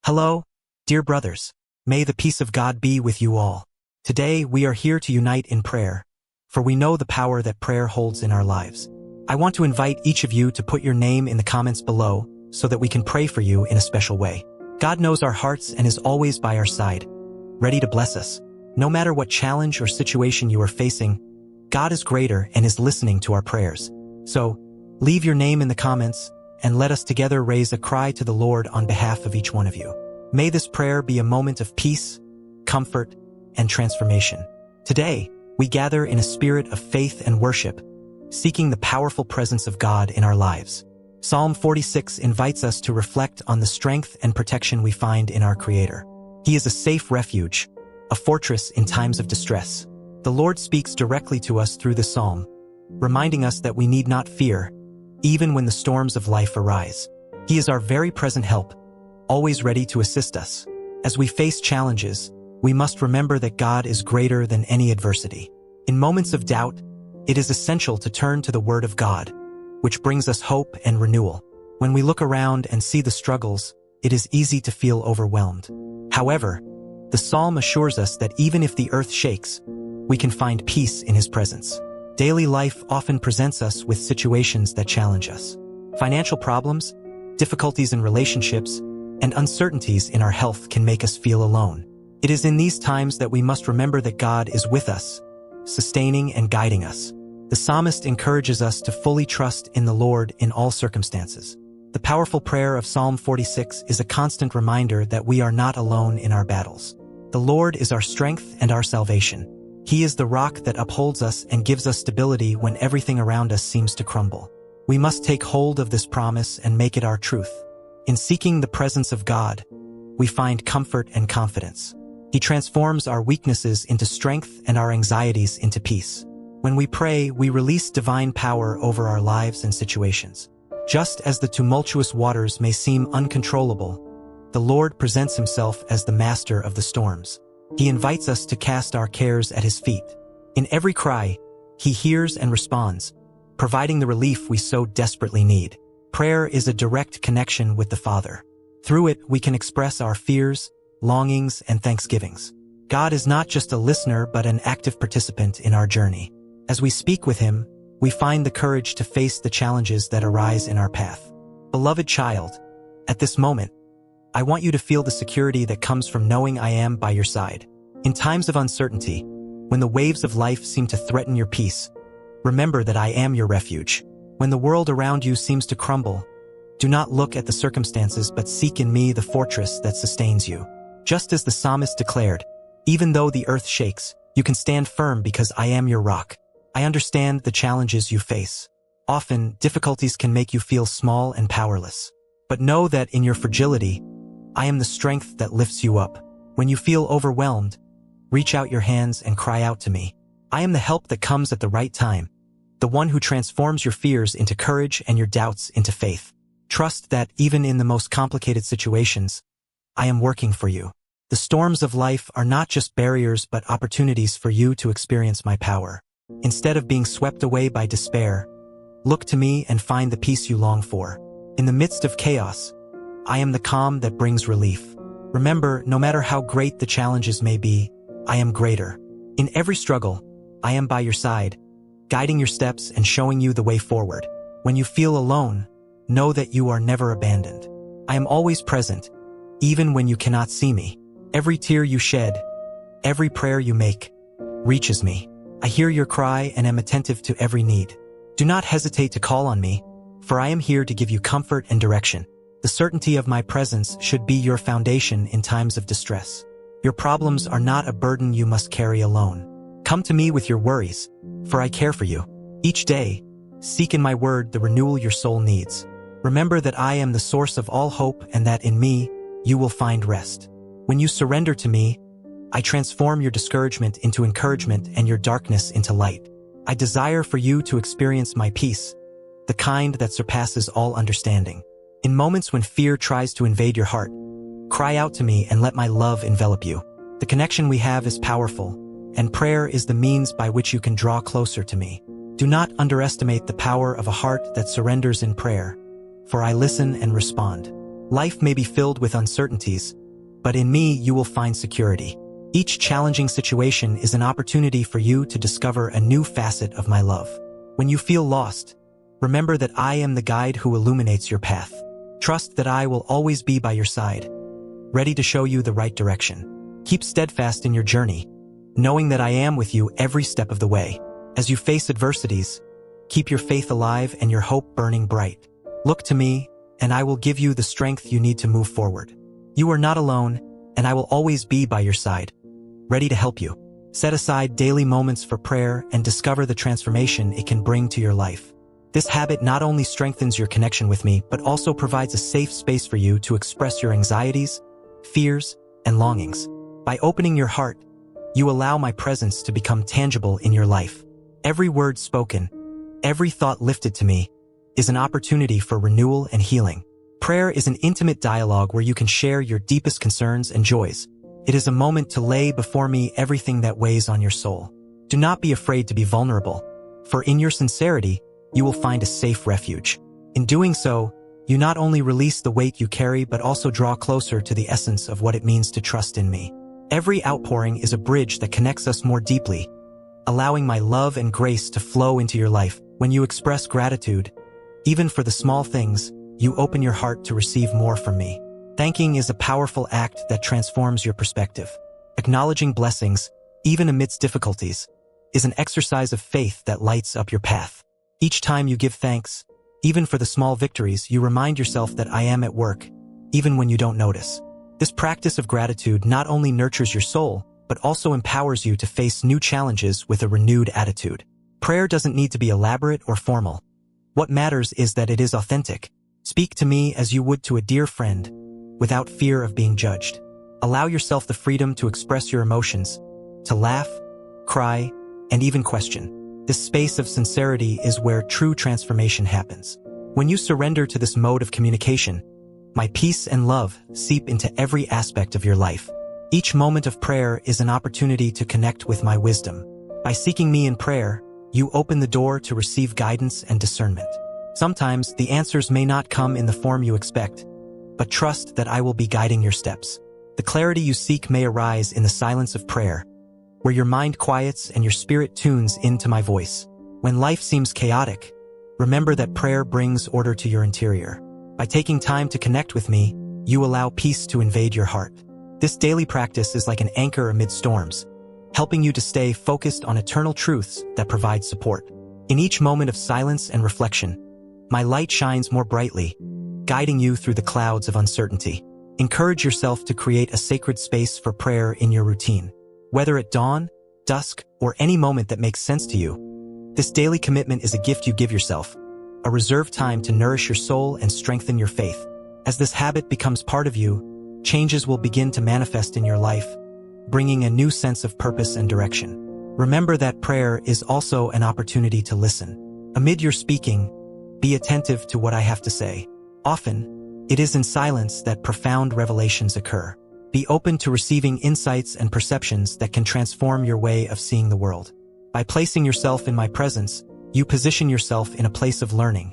Hello, dear brothers. May the peace of God be with you all. Today we are here to unite in prayer, for we know the power that prayer holds in our lives. I want to invite each of you to put your name in the comments below so that we can pray for you in a special way. God knows our hearts and is always by our side, ready to bless us. No matter what challenge or situation you are facing, God is greater and is listening to our prayers. So, leave your name in the comments and let us together raise a cry to the Lord on behalf of each one of you. May this prayer be a moment of peace, comfort, and transformation. Today, we gather in a spirit of faith and worship, seeking the powerful presence of God in our lives. Psalm 46 invites us to reflect on the strength and protection we find in our Creator. He is a safe refuge, a fortress in times of distress. The Lord speaks directly to us through the psalm, reminding us that we need not fear, even when the storms of life arise. He is our very present help, always ready to assist us. As we face challenges, we must remember that God is greater than any adversity. In moments of doubt, it is essential to turn to the Word of God, which brings us hope and renewal. When we look around and see the struggles, it is easy to feel overwhelmed. However, the psalm assures us that even if the earth shakes, we can find peace in His presence. Daily life often presents us with situations that challenge us. Financial problems, difficulties in relationships, and uncertainties in our health can make us feel alone. It is in these times that we must remember that God is with us, sustaining and guiding us. The psalmist encourages us to fully trust in the Lord in all circumstances. The powerful prayer of Psalm 46 is a constant reminder that we are not alone in our battles. The Lord is our strength and our salvation. He is the rock that upholds us and gives us stability when everything around us seems to crumble. We must take hold of this promise and make it our truth. In seeking the presence of God, we find comfort and confidence. He transforms our weaknesses into strength and our anxieties into peace. When we pray, we release divine power over our lives and situations. Just as the tumultuous waters may seem uncontrollable, the Lord presents Himself as the master of the storms. He invites us to cast our cares at His feet. In every cry, He hears and responds, providing the relief we so desperately need. Prayer is a direct connection with the Father. Through it, we can express our fears, longings, and thanksgivings. God is not just a listener but an active participant in our journey. As we speak with Him, we find the courage to face the challenges that arise in our path. Beloved child, at this moment, I want you to feel the security that comes from knowing I am by your side. In times of uncertainty, when the waves of life seem to threaten your peace, remember that I am your refuge. When the world around you seems to crumble, do not look at the circumstances but seek in me the fortress that sustains you. Just as the psalmist declared, even though the earth shakes, you can stand firm because I am your rock. I understand the challenges you face. Often, difficulties can make you feel small and powerless. But know that in your fragility, I am the strength that lifts you up. When you feel overwhelmed, reach out your hands and cry out to me. I am the help that comes at the right time, the one who transforms your fears into courage and your doubts into faith. Trust that even in the most complicated situations, I am working for you. The storms of life are not just barriers but opportunities for you to experience my power. Instead of being swept away by despair, look to me and find the peace you long for. In the midst of chaos, I am the calm that brings relief. Remember, no matter how great the challenges may be, I am greater. In every struggle, I am by your side, guiding your steps and showing you the way forward. When you feel alone, know that you are never abandoned. I am always present, even when you cannot see me. Every tear you shed, every prayer you make, reaches me. I hear your cry and am attentive to every need. Do not hesitate to call on me, for I am here to give you comfort and direction. The certainty of my presence should be your foundation in times of distress. Your problems are not a burden you must carry alone. Come to me with your worries, for I care for you. Each day, seek in my word the renewal your soul needs. Remember that I am the source of all hope and that in me, you will find rest. When you surrender to me, I transform your discouragement into encouragement and your darkness into light. I desire for you to experience my peace, the kind that surpasses all understanding. In moments when fear tries to invade your heart, cry out to me and let my love envelop you. The connection we have is powerful, and prayer is the means by which you can draw closer to me. Do not underestimate the power of a heart that surrenders in prayer, for I listen and respond. Life may be filled with uncertainties, but in me you will find security. Each challenging situation is an opportunity for you to discover a new facet of my love. When you feel lost, remember that I am the guide who illuminates your path. Trust that I will always be by your side, ready to show you the right direction. Keep steadfast in your journey, knowing that I am with you every step of the way. As you face adversities, keep your faith alive and your hope burning bright. Look to me, and I will give you the strength you need to move forward. You are not alone, and I will always be by your side, ready to help you. Set aside daily moments for prayer and discover the transformation it can bring to your life. This habit not only strengthens your connection with me, but also provides a safe space for you to express your anxieties, fears, and longings. By opening your heart, you allow my presence to become tangible in your life. Every word spoken, every thought lifted to me, is an opportunity for renewal and healing. Prayer is an intimate dialogue where you can share your deepest concerns and joys. It is a moment to lay before me everything that weighs on your soul. Do not be afraid to be vulnerable, for in your sincerity, you will find a safe refuge. In doing so, you not only release the weight you carry but also draw closer to the essence of what it means to trust in me. Every outpouring is a bridge that connects us more deeply, allowing my love and grace to flow into your life. When you express gratitude, even for the small things, you open your heart to receive more from me. Thanking is a powerful act that transforms your perspective. Acknowledging blessings, even amidst difficulties, is an exercise of faith that lights up your path. Each time you give thanks, even for the small victories, you remind yourself that I am at work, even when you don't notice. This practice of gratitude not only nurtures your soul, but also empowers you to face new challenges with a renewed attitude. Prayer doesn't need to be elaborate or formal. What matters is that it is authentic. Speak to me as you would to a dear friend, without fear of being judged. Allow yourself the freedom to express your emotions, to laugh, cry, and even question. This space of sincerity is where true transformation happens. When you surrender to this mode of communication, my peace and love seep into every aspect of your life. Each moment of prayer is an opportunity to connect with my wisdom. By seeking me in prayer, you open the door to receive guidance and discernment. Sometimes the answers may not come in the form you expect, but trust that I will be guiding your steps. The clarity you seek may arise in the silence of prayer, where your mind quiets and your spirit tunes into my voice. When life seems chaotic, remember that prayer brings order to your interior. By taking time to connect with me, you allow peace to invade your heart. This daily practice is like an anchor amid storms, helping you to stay focused on eternal truths that provide support. In each moment of silence and reflection, my light shines more brightly, guiding you through the clouds of uncertainty. Encourage yourself to create a sacred space for prayer in your routine. Whether at dawn, dusk, or any moment that makes sense to you, this daily commitment is a gift you give yourself, a reserved time to nourish your soul and strengthen your faith. As this habit becomes part of you, changes will begin to manifest in your life, bringing a new sense of purpose and direction. Remember that prayer is also an opportunity to listen. Amid your speaking, be attentive to what I have to say. Often, it is in silence that profound revelations occur. Be open to receiving insights and perceptions that can transform your way of seeing the world. By placing yourself in my presence, you position yourself in a place of learning,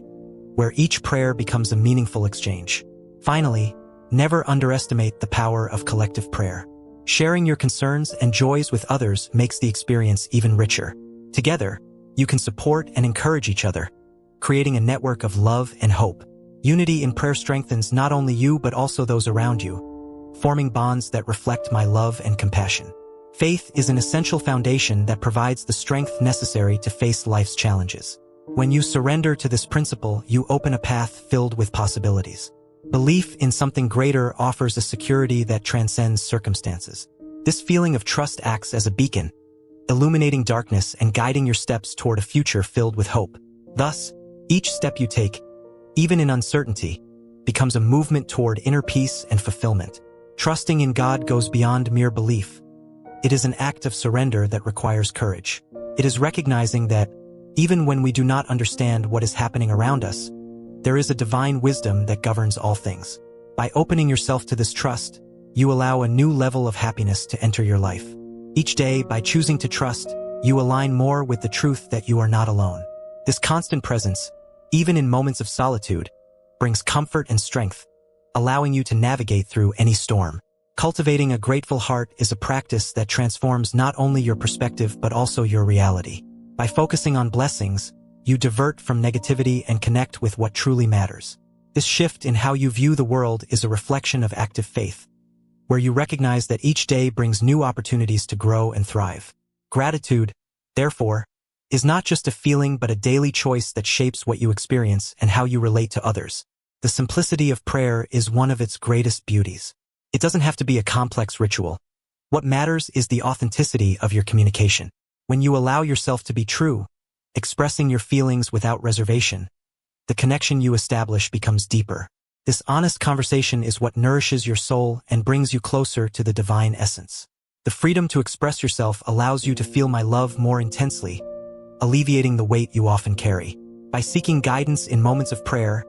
where each prayer becomes a meaningful exchange. Finally, never underestimate the power of collective prayer. Sharing your concerns and joys with others makes the experience even richer. Together, you can support and encourage each other, creating a network of love and hope. Unity in prayer strengthens not only you but also those around you, forming bonds that reflect my love and compassion. Faith is an essential foundation that provides the strength necessary to face life's challenges. When you surrender to this principle, you open a path filled with possibilities. Belief in something greater offers a security that transcends circumstances. This feeling of trust acts as a beacon, illuminating darkness and guiding your steps toward a future filled with hope. Thus, each step you take, even in uncertainty, becomes a movement toward inner peace and fulfillment. Trusting in God goes beyond mere belief. It is an act of surrender that requires courage. It is recognizing that, even when we do not understand what is happening around us, there is a divine wisdom that governs all things. By opening yourself to this trust, you allow a new level of happiness to enter your life. Each day, by choosing to trust, you align more with the truth that you are not alone. This constant presence, even in moments of solitude, brings comfort and strength, allowing you to navigate through any storm. Cultivating a grateful heart is a practice that transforms not only your perspective but also your reality. By focusing on blessings, you divert from negativity and connect with what truly matters. This shift in how you view the world is a reflection of active faith, where you recognize that each day brings new opportunities to grow and thrive. Gratitude, therefore, is not just a feeling but a daily choice that shapes what you experience and how you relate to others. The simplicity of prayer is one of its greatest beauties. It doesn't have to be a complex ritual. What matters is the authenticity of your communication. When you allow yourself to be true, expressing your feelings without reservation, the connection you establish becomes deeper. This honest conversation is what nourishes your soul and brings you closer to the divine essence. The freedom to express yourself allows you to feel my love more intensely, alleviating the weight you often carry. By seeking guidance in moments of prayer,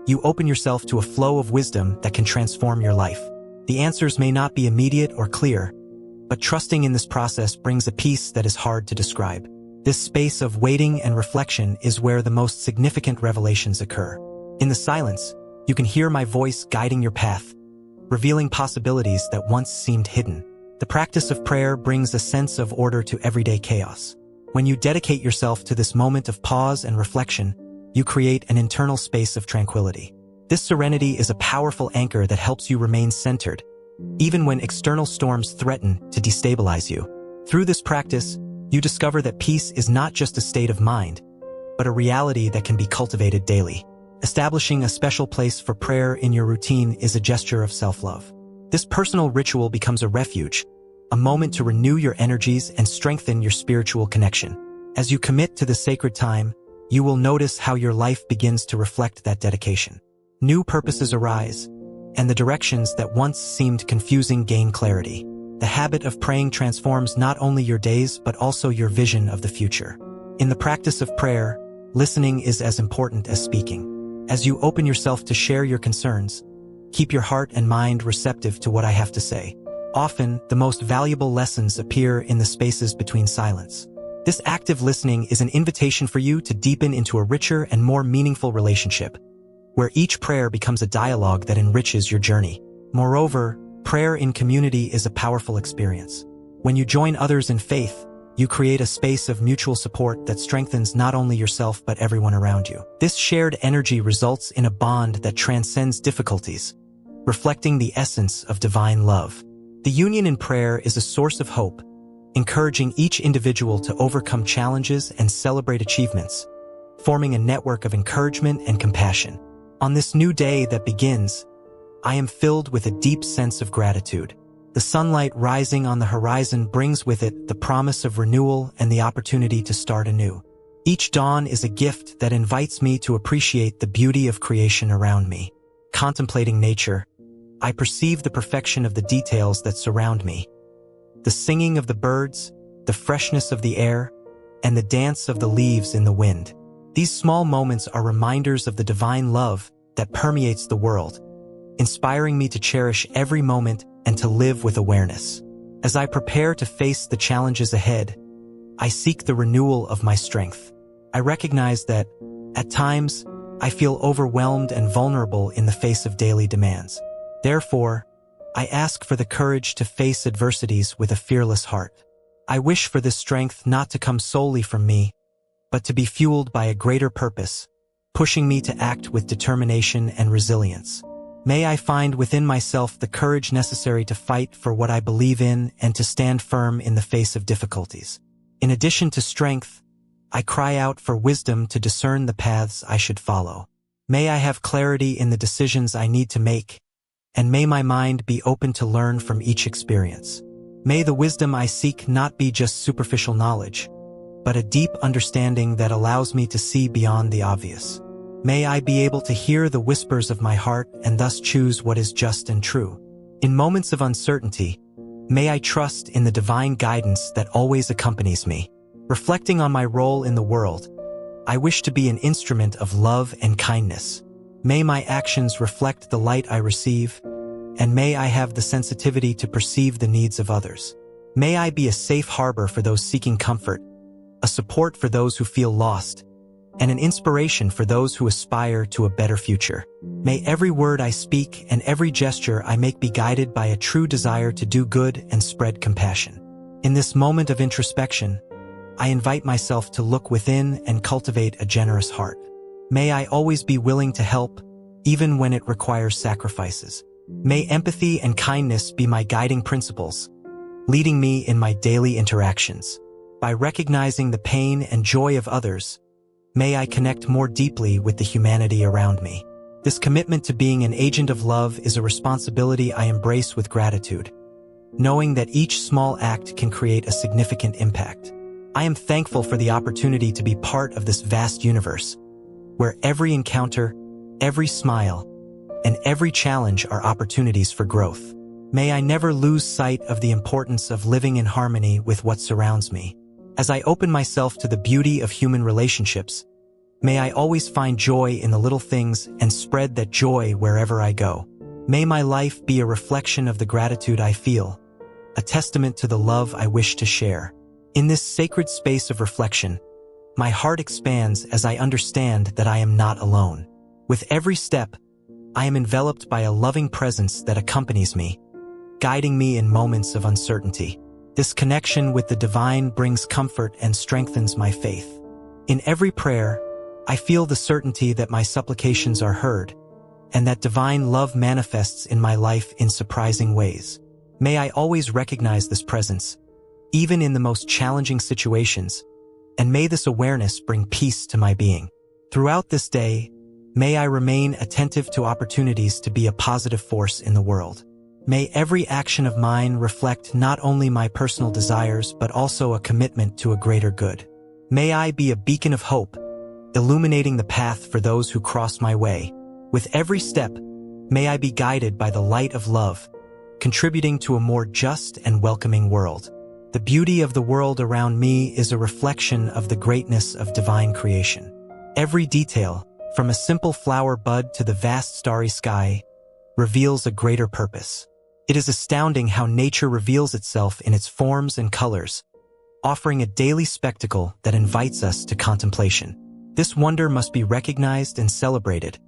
you open yourself to a flow of wisdom that can transform your life. The answers may not be immediate or clear, but trusting in this process brings a peace that is hard to describe. This space of waiting and reflection is where the most significant revelations occur. In the silence, you can hear my voice guiding your path, revealing possibilities that once seemed hidden. The practice of prayer brings a sense of order to everyday chaos. When you dedicate yourself to this moment of pause and reflection, you create an internal space of tranquility. This serenity is a powerful anchor that helps you remain centered, even when external storms threaten to destabilize you. Through this practice, you discover that peace is not just a state of mind, but a reality that can be cultivated daily. Establishing a special place for prayer in your routine is a gesture of self-love. This personal ritual becomes a refuge, a moment to renew your energies and strengthen your spiritual connection. As you commit to the sacred time, you will notice how your life begins to reflect that dedication. New purposes arise, and the directions that once seemed confusing gain clarity. The habit of praying transforms not only your days but also your vision of the future. In the practice of prayer, listening is as important as speaking. As you open yourself to share your concerns, keep your heart and mind receptive to what I have to say. Often, the most valuable lessons appear in the spaces between silence. This active listening is an invitation for you to deepen into a richer and more meaningful relationship, where each prayer becomes a dialogue that enriches your journey. Moreover, prayer in community is a powerful experience. When you join others in faith, you create a space of mutual support that strengthens not only yourself but everyone around you. This shared energy results in a bond that transcends difficulties, reflecting the essence of divine love. The union in prayer is a source of hope, encouraging each individual to overcome challenges and celebrate achievements, forming a network of encouragement and compassion. On this new day that begins, I am filled with a deep sense of gratitude. The sunlight rising on the horizon brings with it the promise of renewal and the opportunity to start anew. Each dawn is a gift that invites me to appreciate the beauty of creation around me. Contemplating nature, I perceive the perfection of the details that surround me. The singing of the birds, the freshness of the air, and the dance of the leaves in the wind. These small moments are reminders of the divine love that permeates the world, inspiring me to cherish every moment and to live with awareness. As I prepare to face the challenges ahead, I seek the renewal of my strength. I recognize that, at times, I feel overwhelmed and vulnerable in the face of daily demands. Therefore, I ask for the courage to face adversities with a fearless heart. I wish for this strength not to come solely from me, but to be fueled by a greater purpose, pushing me to act with determination and resilience. May I find within myself the courage necessary to fight for what I believe in and to stand firm in the face of difficulties. In addition to strength, I cry out for wisdom to discern the paths I should follow. May I have clarity in the decisions I need to make, and may my mind be open to learn from each experience. May the wisdom I seek not be just superficial knowledge, but a deep understanding that allows me to see beyond the obvious. May I be able to hear the whispers of my heart and thus choose what is just and true. In moments of uncertainty, may I trust in the divine guidance that always accompanies me. Reflecting on my role in the world, I wish to be an instrument of love and kindness. May my actions reflect the light I receive, and may I have the sensitivity to perceive the needs of others. May I be a safe harbor for those seeking comfort, a support for those who feel lost, and an inspiration for those who aspire to a better future. May every word I speak and every gesture I make be guided by a true desire to do good and spread compassion. In this moment of introspection, I invite myself to look within and cultivate a generous heart. May I always be willing to help, even when it requires sacrifices. May empathy and kindness be my guiding principles, leading me in my daily interactions. By recognizing the pain and joy of others, may I connect more deeply with the humanity around me. This commitment to being an agent of love is a responsibility I embrace with gratitude, knowing that each small act can create a significant impact. I am thankful for the opportunity to be part of this vast universe, where every encounter, every smile, and every challenge are opportunities for growth. May I never lose sight of the importance of living in harmony with what surrounds me. As I open myself to the beauty of human relationships, may I always find joy in the little things and spread that joy wherever I go. May my life be a reflection of the gratitude I feel, a testament to the love I wish to share. In this sacred space of reflection, my heart expands as I understand that I am not alone. With every step, I am enveloped by a loving presence that accompanies me, guiding me in moments of uncertainty. This connection with the divine brings comfort and strengthens my faith. In every prayer, I feel the certainty that my supplications are heard, and that divine love manifests in my life in surprising ways. May I always recognize this presence, even in the most challenging situations, and may this awareness bring peace to my being. Throughout this day, may I remain attentive to opportunities to be a positive force in the world. May every action of mine reflect not only my personal desires but also a commitment to a greater good. May I be a beacon of hope, illuminating the path for those who cross my way. With every step, may I be guided by the light of love, contributing to a more just and welcoming world. The beauty of the world around me is a reflection of the greatness of divine creation. Every detail, from a simple flower bud to the vast starry sky, reveals a greater purpose. It is astounding how nature reveals itself in its forms and colors, offering a daily spectacle that invites us to contemplation. This wonder must be recognized and celebrated,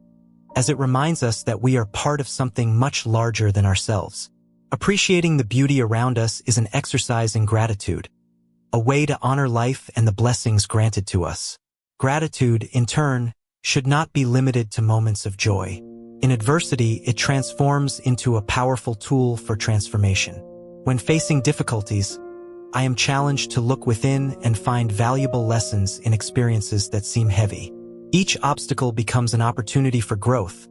as it reminds us that we are part of something much larger than ourselves. Appreciating the beauty around us is an exercise in gratitude, a way to honor life and the blessings granted to us. Gratitude, in turn, should not be limited to moments of joy. In adversity, it transforms into a powerful tool for transformation. When facing difficulties, I am challenged to look within and find valuable lessons in experiences that seem heavy. Each obstacle becomes an opportunity for growth,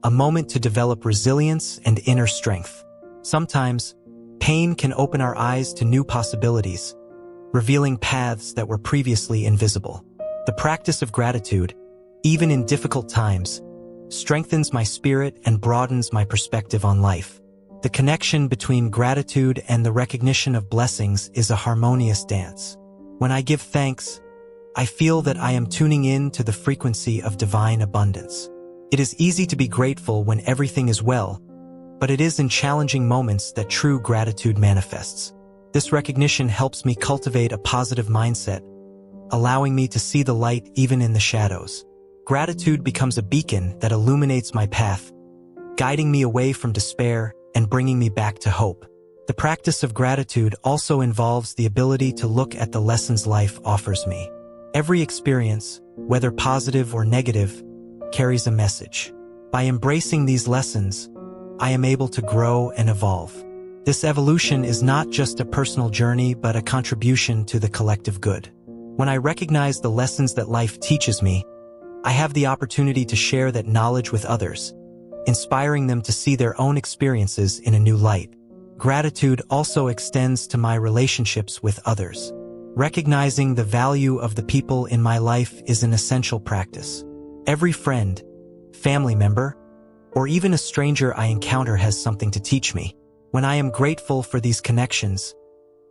a moment to develop resilience and inner strength. Sometimes, pain can open our eyes to new possibilities, revealing paths that were previously invisible. The practice of gratitude, even in difficult times, strengthens my spirit and broadens my perspective on life. The connection between gratitude and the recognition of blessings is a harmonious dance. When I give thanks, I feel that I am tuning in to the frequency of divine abundance. It is easy to be grateful when everything is well, but it is in challenging moments that true gratitude manifests. This recognition helps me cultivate a positive mindset, allowing me to see the light even in the shadows. Gratitude becomes a beacon that illuminates my path, guiding me away from despair and bringing me back to hope. The practice of gratitude also involves the ability to look at the lessons life offers me. Every experience, whether positive or negative, carries a message. By embracing these lessons, I am able to grow and evolve. This evolution is not just a personal journey but a contribution to the collective good. When I recognize the lessons that life teaches me, I have the opportunity to share that knowledge with others, inspiring them to see their own experiences in a new light. Gratitude also extends to my relationships with others. Recognizing the value of the people in my life is an essential practice. Every friend, family member, or even a stranger I encounter has something to teach me. When I am grateful for these connections,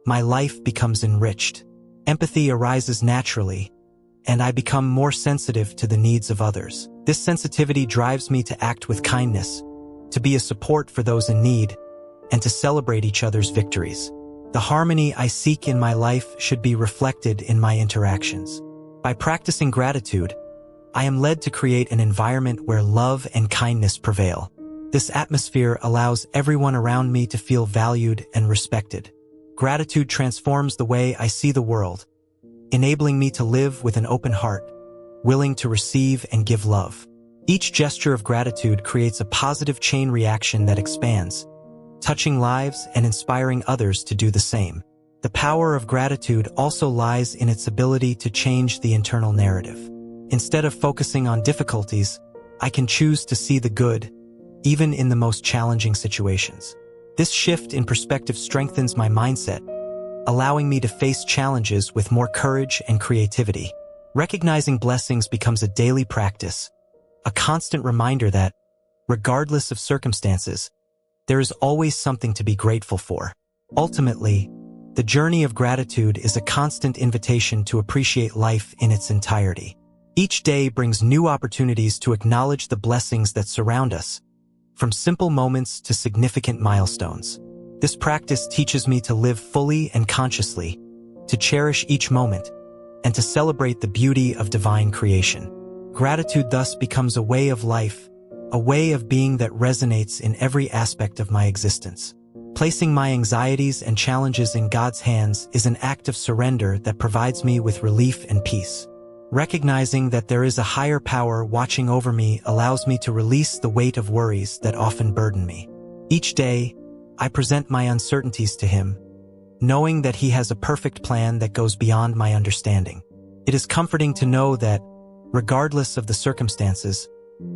my life becomes enriched. Empathy arises naturally, and I become more sensitive to the needs of others. This sensitivity drives me to act with kindness, to be a support for those in need, and to celebrate each other's victories. The harmony I seek in my life should be reflected in my interactions. By practicing gratitude, I am led to create an environment where love and kindness prevail. This atmosphere allows everyone around me to feel valued and respected. Gratitude transforms the way I see the world, enabling me to live with an open heart, willing to receive and give love. Each gesture of gratitude creates a positive chain reaction that expands, touching lives and inspiring others to do the same. The power of gratitude also lies in its ability to change the internal narrative. Instead of focusing on difficulties, I can choose to see the good, even in the most challenging situations. This shift in perspective strengthens my mindset, allowing me to face challenges with more courage and creativity. Recognizing blessings becomes a daily practice, a constant reminder that, regardless of circumstances, there is always something to be grateful for. Ultimately, the journey of gratitude is a constant invitation to appreciate life in its entirety. Each day brings new opportunities to acknowledge the blessings that surround us, from simple moments to significant milestones. This practice teaches me to live fully and consciously, to cherish each moment, and to celebrate the beauty of divine creation. Gratitude thus becomes a way of life, a way of being that resonates in every aspect of my existence. Placing my anxieties and challenges in God's hands is an act of surrender that provides me with relief and peace. Recognizing that there is a higher power watching over me allows me to release the weight of worries that often burden me. Each day, I present my uncertainties to Him, knowing that He has a perfect plan that goes beyond my understanding. It is comforting to know that, regardless of the circumstances,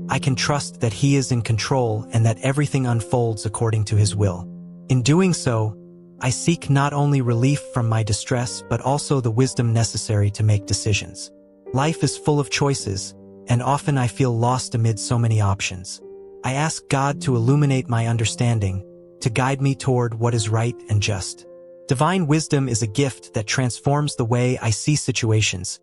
I can trust that He is in control and that everything unfolds according to His will. In doing so, I seek not only relief from my distress but also the wisdom necessary to make decisions. Life is full of choices, and often I feel lost amid so many options. I ask God to illuminate my understanding, to guide me toward what is right and just. Divine wisdom is a gift that transforms the way I see situations,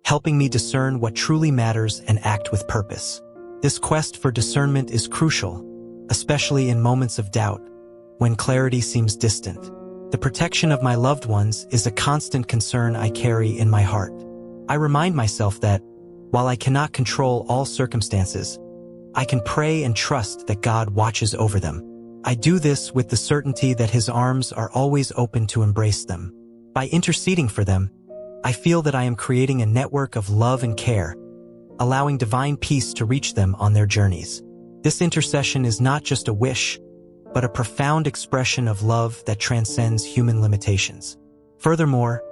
helping me discern what truly matters and act with purpose. This quest for discernment is crucial, especially in moments of doubt, when clarity seems distant. The protection of my loved ones is a constant concern I carry in my heart. I remind myself that, while I cannot control all circumstances, I can pray and trust that God watches over them. I do this with the certainty that His arms are always open to embrace them. By interceding for them, I feel that I am creating a network of love and care, allowing divine peace to reach them on their journeys. This intercession is not just a wish, but a profound expression of love that transcends human limitations. Furthermore,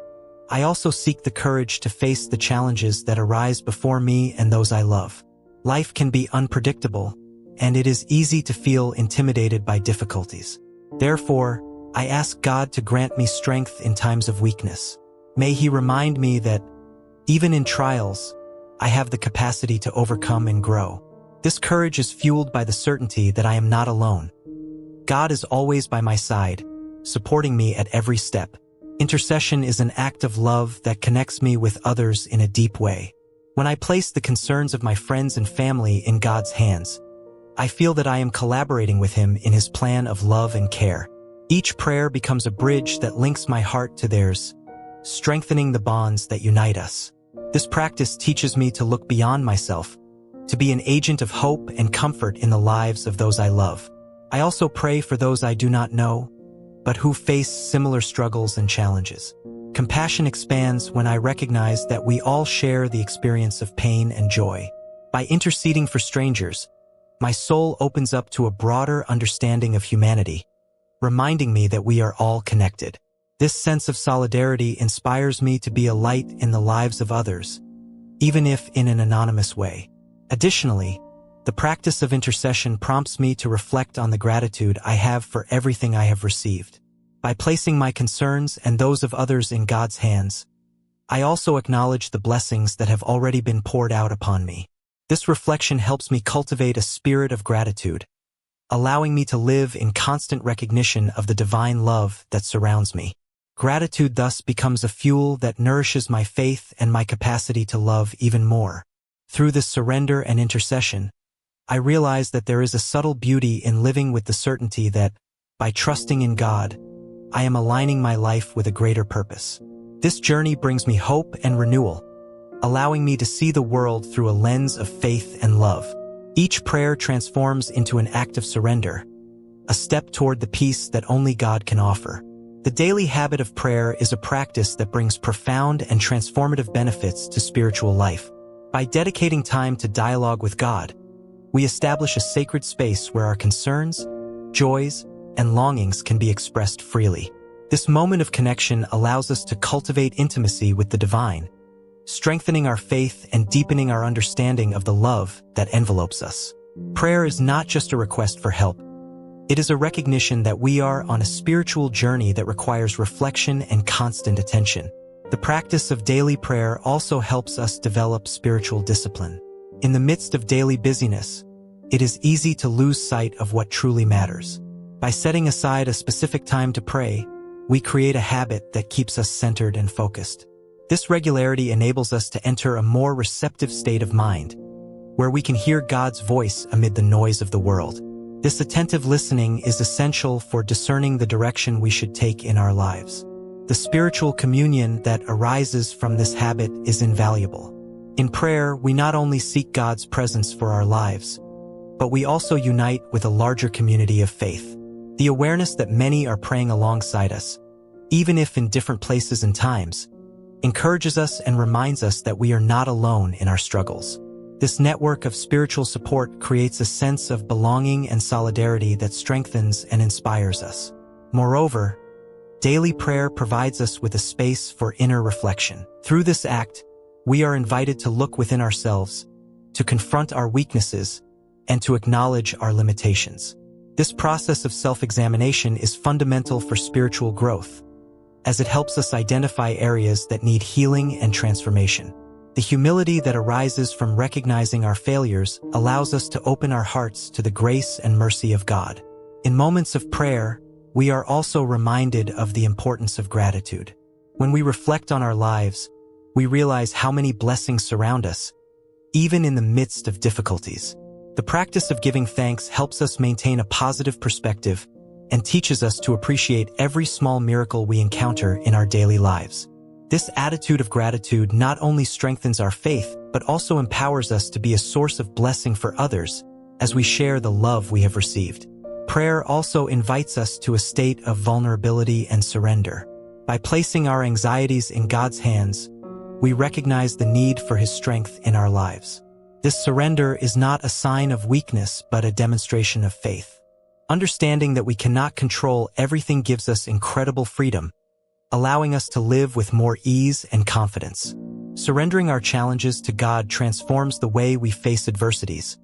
I also seek the courage to face the challenges that arise before me and those I love. Life can be unpredictable, and it is easy to feel intimidated by difficulties. Therefore, I ask God to grant me strength in times of weakness. May He remind me that, even in trials, I have the capacity to overcome and grow. This courage is fueled by the certainty that I am not alone. God is always by my side, supporting me at every step. Intercession is an act of love that connects me with others in a deep way. When I place the concerns of my friends and family in God's hands, I feel that I am collaborating with Him in His plan of love and care. Each prayer becomes a bridge that links my heart to theirs, strengthening the bonds that unite us. This practice teaches me to look beyond myself, to be an agent of hope and comfort in the lives of those I love. I also pray for those I do not know, but who face similar struggles and challenges. Compassion expands when I recognize that we all share the experience of pain and joy. By interceding for strangers, my soul opens up to a broader understanding of humanity, reminding me that we are all connected. This sense of solidarity inspires me to be a light in the lives of others, even if in an anonymous way. Additionally, the practice of intercession prompts me to reflect on the gratitude I have for everything I have received. By placing my concerns and those of others in God's hands, I also acknowledge the blessings that have already been poured out upon me. This reflection helps me cultivate a spirit of gratitude, allowing me to live in constant recognition of the divine love that surrounds me. Gratitude thus becomes a fuel that nourishes my faith and my capacity to love even more. Through this surrender and intercession, I realize that there is a subtle beauty in living with the certainty that, by trusting in God, I am aligning my life with a greater purpose. This journey brings me hope and renewal, allowing me to see the world through a lens of faith and love. Each prayer transforms into an act of surrender, a step toward the peace that only God can offer. The daily habit of prayer is a practice that brings profound and transformative benefits to spiritual life. By dedicating time to dialogue with God, we establish a sacred space where our concerns, joys, and longings can be expressed freely. This moment of connection allows us to cultivate intimacy with the divine, strengthening our faith and deepening our understanding of the love that envelopes us. Prayer is not just a request for help. It is a recognition that we are on a spiritual journey that requires reflection and constant attention. The practice of daily prayer also helps us develop spiritual discipline. In the midst of daily busyness, it is easy to lose sight of what truly matters. By setting aside a specific time to pray, we create a habit that keeps us centered and focused. This regularity enables us to enter a more receptive state of mind, where we can hear God's voice amid the noise of the world. This attentive listening is essential for discerning the direction we should take in our lives. The spiritual communion that arises from this habit is invaluable. In prayer, we not only seek God's presence for our lives, but we also unite with a larger community of faith. The awareness that many are praying alongside us, even if in different places and times, encourages us and reminds us that we are not alone in our struggles. This network of spiritual support creates a sense of belonging and solidarity that strengthens and inspires us. Moreover, daily prayer provides us with a space for inner reflection. Through this act, we are invited to look within ourselves, to confront our weaknesses, and to acknowledge our limitations. This process of self-examination is fundamental for spiritual growth, as it helps us identify areas that need healing and transformation. The humility that arises from recognizing our failures allows us to open our hearts to the grace and mercy of God. In moments of prayer, we are also reminded of the importance of gratitude. When we reflect on our lives, we realize how many blessings surround us, even in the midst of difficulties. The practice of giving thanks helps us maintain a positive perspective and teaches us to appreciate every small miracle we encounter in our daily lives. This attitude of gratitude not only strengthens our faith, but also empowers us to be a source of blessing for others as we share the love we have received. Prayer also invites us to a state of vulnerability and surrender. By placing our anxieties in God's hands, we recognize the need for His strength in our lives. This surrender is not a sign of weakness, but a demonstration of faith. Understanding that we cannot control everything gives us incredible freedom, allowing us to live with more ease and confidence. Surrendering our challenges to God transforms the way we face adversities,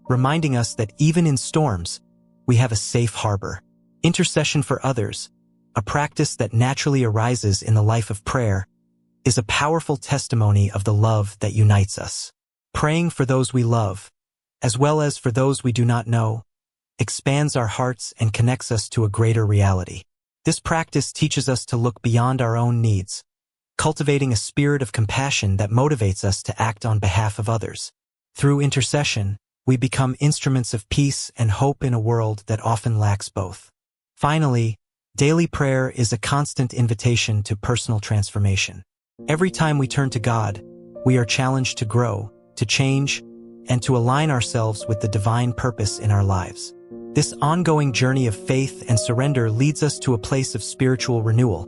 reminding us that even in storms, we have a safe harbor. Intercession for others, a practice that naturally arises in the life of prayer, is a powerful testimony of the love that unites us. Praying for those we love, as well as for those we do not know, expands our hearts and connects us to a greater reality. This practice teaches us to look beyond our own needs, cultivating a spirit of compassion that motivates us to act on behalf of others. Through intercession, we become instruments of peace and hope in a world that often lacks both. Finally, daily prayer is a constant invitation to personal transformation. Every time we turn to God, we are challenged to grow, to change, and to align ourselves with the divine purpose in our lives. This ongoing journey of faith and surrender leads us to a place of spiritual renewal,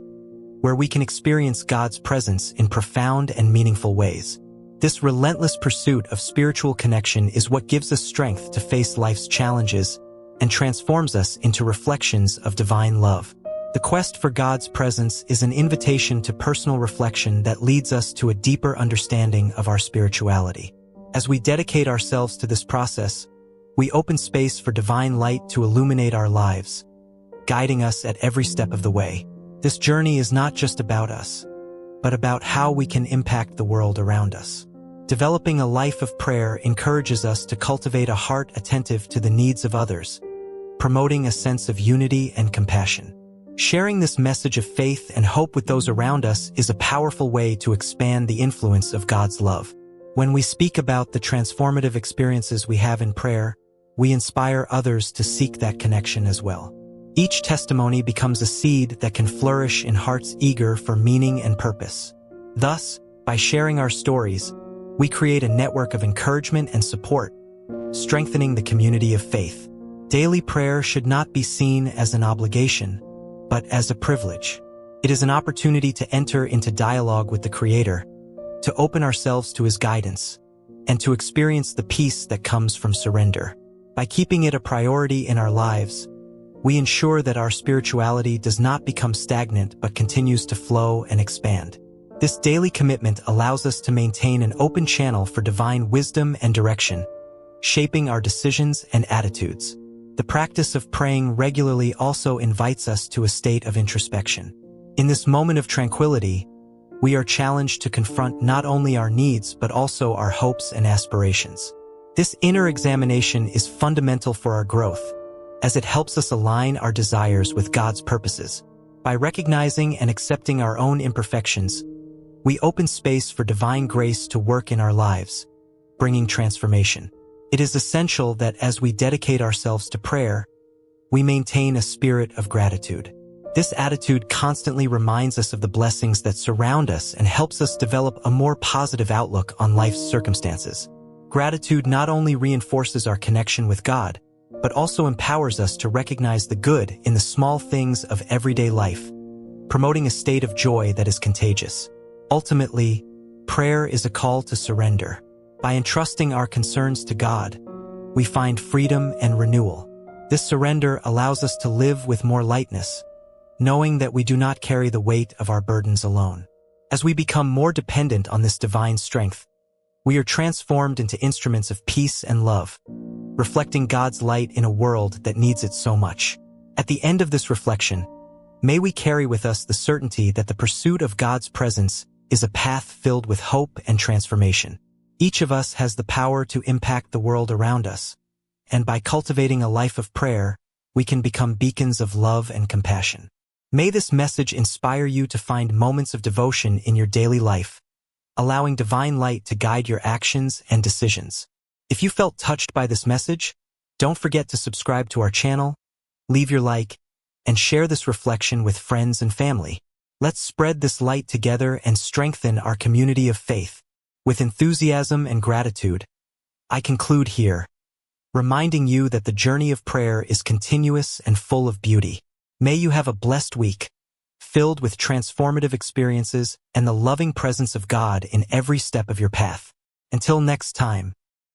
where we can experience God's presence in profound and meaningful ways. This relentless pursuit of spiritual connection is what gives us strength to face life's challenges and transforms us into reflections of divine love. The quest for God's presence is an invitation to personal reflection that leads us to a deeper understanding of our spirituality. As we dedicate ourselves to this process, we open space for divine light to illuminate our lives, guiding us at every step of the way. This journey is not just about us, but about how we can impact the world around us. Developing a life of prayer encourages us to cultivate a heart attentive to the needs of others, promoting a sense of unity and compassion. Sharing this message of faith and hope with those around us is a powerful way to expand the influence of God's love. When we speak about the transformative experiences we have in prayer, we inspire others to seek that connection as well. Each testimony becomes a seed that can flourish in hearts eager for meaning and purpose. Thus, By sharing our stories, we create a network of encouragement and support, strengthening the community of faith. Daily prayer should not be seen as an obligation, but as a privilege. It is an opportunity to enter into dialogue with the Creator, to open ourselves to His guidance, and to experience the peace that comes from surrender. By keeping it a priority in our lives, we ensure that our spirituality does not become stagnant but continues to flow and expand. This daily commitment allows us to maintain an open channel for divine wisdom and direction, shaping our decisions and attitudes. The practice of praying regularly also invites us to a state of introspection. In this moment of tranquility, we are challenged to confront not only our needs but also our hopes and aspirations. This inner examination is fundamental for our growth, as it helps us align our desires with God's purposes. By recognizing and accepting our own imperfections, we open space for divine grace to work in our lives, bringing transformation. It is essential that as we dedicate ourselves to prayer, we maintain a spirit of gratitude. This attitude constantly reminds us of the blessings that surround us and helps us develop a more positive outlook on life's circumstances. Gratitude not only reinforces our connection with God, but also empowers us to recognize the good in the small things of everyday life, promoting a state of joy that is contagious. Ultimately, prayer is a call to surrender. By entrusting our concerns to God, we find freedom and renewal. This surrender allows us to live with more lightness, knowing that we do not carry the weight of our burdens alone. As we become more dependent on this divine strength, we are transformed into instruments of peace and love, reflecting God's light in a world that needs it so much. At the end of this reflection, may we carry with us the certainty that the pursuit of God's presence is a path filled with hope and transformation. Each of us has the power to impact the world around us, and by cultivating a life of prayer, we can become beacons of love and compassion. May this message inspire you to find moments of devotion in your daily life, allowing divine light to guide your actions and decisions. If you felt touched by this message, don't forget to subscribe to our channel, leave your like, and share this reflection with friends and family. Let's spread this light together and strengthen our community of faith. With enthusiasm and gratitude, I conclude here, reminding you that the journey of prayer is continuous and full of beauty. May you have a blessed week, filled with transformative experiences and the loving presence of God in every step of your path. Until next time,